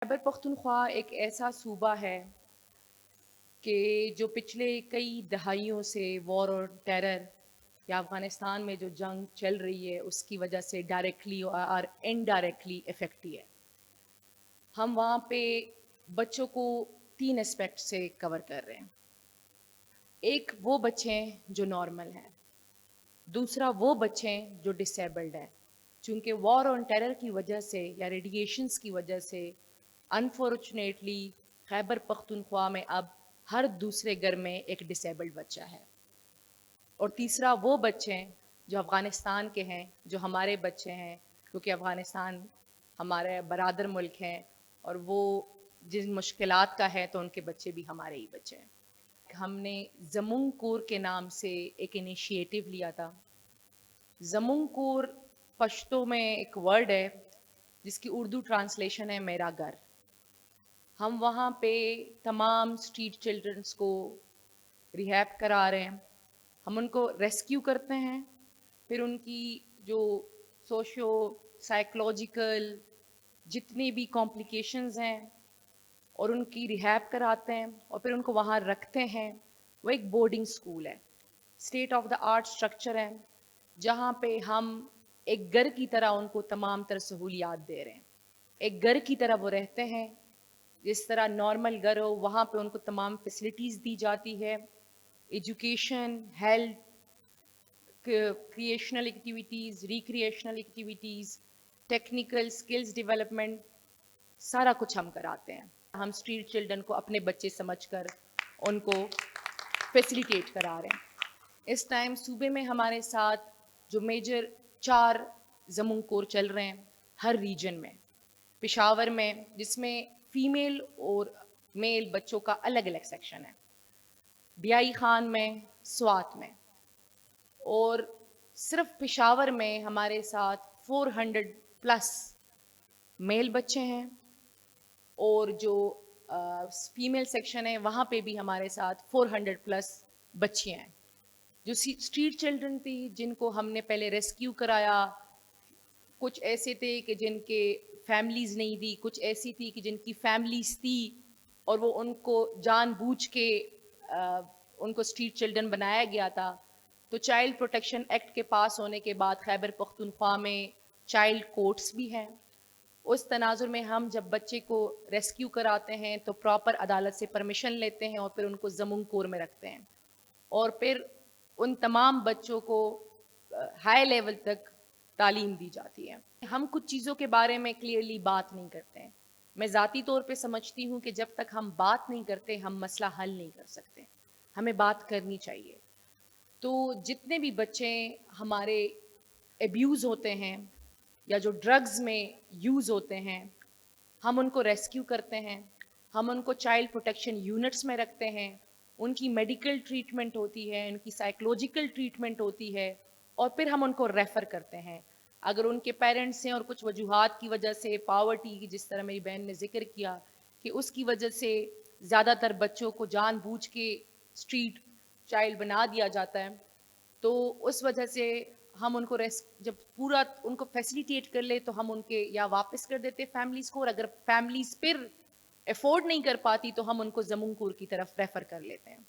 खैबर पख्तूनख्वा एक ऐसा सूबा है कि जो पिछले कई दहाइयों से वॉर और टेरर या अफ़गानिस्तान में जो जंग चल रही है उसकी वजह से डायरेक्टली और इनडायरेक्टली इफ़ेक्ट है। हम वहाँ पे बच्चों को 3 एस्पेक्ट से कवर कर रहे हैं। एक वो बच्चे हैं जो नॉर्मल हैं, दूसरा वो बच्चे हैं जो डिसेबल्ड हैं। चूँकि वॉर और टेरर की वजह से या रेडिएशंस की वजह से अनफॉर्चुनेटली खैबर पख्तूनख्वा में अब हर दूसरे घर में एक डिसेबल्ड बच्चा है। और तीसरा वो बच्चे हैं जो अफ़गानिस्तान के हैं, जो हमारे बच्चे हैं, क्योंकि अफ़गानिस्तान हमारे बरादर मुल्क हैं और वो जिन मुश्किलात का है तो उनके बच्चे भी हमारे ही बच्चे हैं। हमने ज़मुंग कोर के नाम से एक इनिशिएटिव लिया था। ज़मुंग कोर पश्तो में एक वर्ड है जिसकी उर्दू ट्रांसलेशन है मेरा घर। हम वहाँ पे तमाम स्ट्रीट चिल्ड्रंस को रिहैब करा रहे हैं। हम उनको रेस्क्यू करते हैं, फिर उनकी जो सोशो साइकोलॉजिकल जितनी भी कॉम्प्लिकेशंस हैं और उनकी रिहैब कराते हैं और फिर उनको वहाँ रखते हैं। वो एक बोर्डिंग स्कूल है, state of the art structure है, जहाँ पे हम एक घर की तरह उनको तमाम तरह सहूलियात दे रहे हैं। एक घर की तरह वो रहते हैं, जिस तरह नॉर्मल घर हो वहाँ पे उनको तमाम फैसिलिटीज़ दी जाती है। Education, health, creational activities, recreational activities, technical skills development, सारा कुछ हम कराते हैं। हम स्ट्रीट चिल्ड्रन को अपने बच्चे समझकर उनको फैसिलिटेट करा रहे हैं। इस टाइम सूबे में हमारे साथ जो मेजर 4 ज़मुंग कोर चल रहे हैं हर रीजन में। पेशावर में, जिसमें फ़ीमेल और मेल बच्चों का अलग अलग सेक्शन है, बियाई खान में, स्वात में, और सिर्फ पेशावर में हमारे साथ 400 प्लस मेल बच्चे हैं और जो फीमेल सेक्शन है वहाँ पे भी हमारे साथ 400 प्लस बच्चियाँ हैं जो स्ट्रीट चिल्ड्रन थी, जिनको हमने पहले रेस्क्यू कराया। कुछ ऐसे थे कि जिनके फैमिलीज़ नहीं थी, कुछ ऐसी थी कि जिनकी फैमिलीज़ थी और वो उनको जानबूझ के उनको स्ट्रीट चिल्ड्रन बनाया गया था। तो चाइल्ड प्रोटेक्शन एक्ट के पास होने के बाद खैबर पख्तूनख्वा में चाइल्ड कोर्ट्स भी हैं। उस तनाजुर में हम जब बच्चे को रेस्क्यू कराते हैं तो प्रॉपर अदालत से परमिशन लेते हैं और फिर उनको ज़मुंग कोर में रखते हैं और फिर उन तमाम बच्चों को हाई लेवल तक तालीम दी जाती है। हम कुछ चीज़ों के बारे में क्लियरली बात नहीं करते हैं। मैं ज़ाती तौर पे समझती हूँ कि जब तक हम बात नहीं करते हम मसला हल नहीं कर सकते। हमें बात करनी चाहिए। तो जितने भी बच्चे हमारे एब्यूज़ होते हैं या जो ड्रग्स में यूज़ होते हैं, हम उनको रेस्क्यू करते हैं, हम उनको चाइल्ड प्रोटेक्शन यूनिट्स में रखते हैं, उनकी मेडिकल ट्रीटमेंट होती है, उनकी साइकोलॉजिकल ट्रीटमेंट होती है और फिर हम उनको रेफ़र करते हैं। अगर उनके पेरेंट्स हैं और कुछ वजूहात की वजह से, पावर्टी की, जिस तरह मेरी बहन ने ज़िक्र किया कि उसकी वजह से ज़्यादातर बच्चों को जानबूझ के स्ट्रीट चाइल्ड बना दिया जाता है, तो उस वजह से हम उनको जब पूरा उनको फैसिलिटेट कर ले तो हम उनके या वापस कर देते फैमिलीज़ को, और अगर फैमिलीज़ फिर अफोर्ड नहीं कर पाती तो हम उनको ज़मुंग कोर की तरफ रेफ़र कर लेते हैं।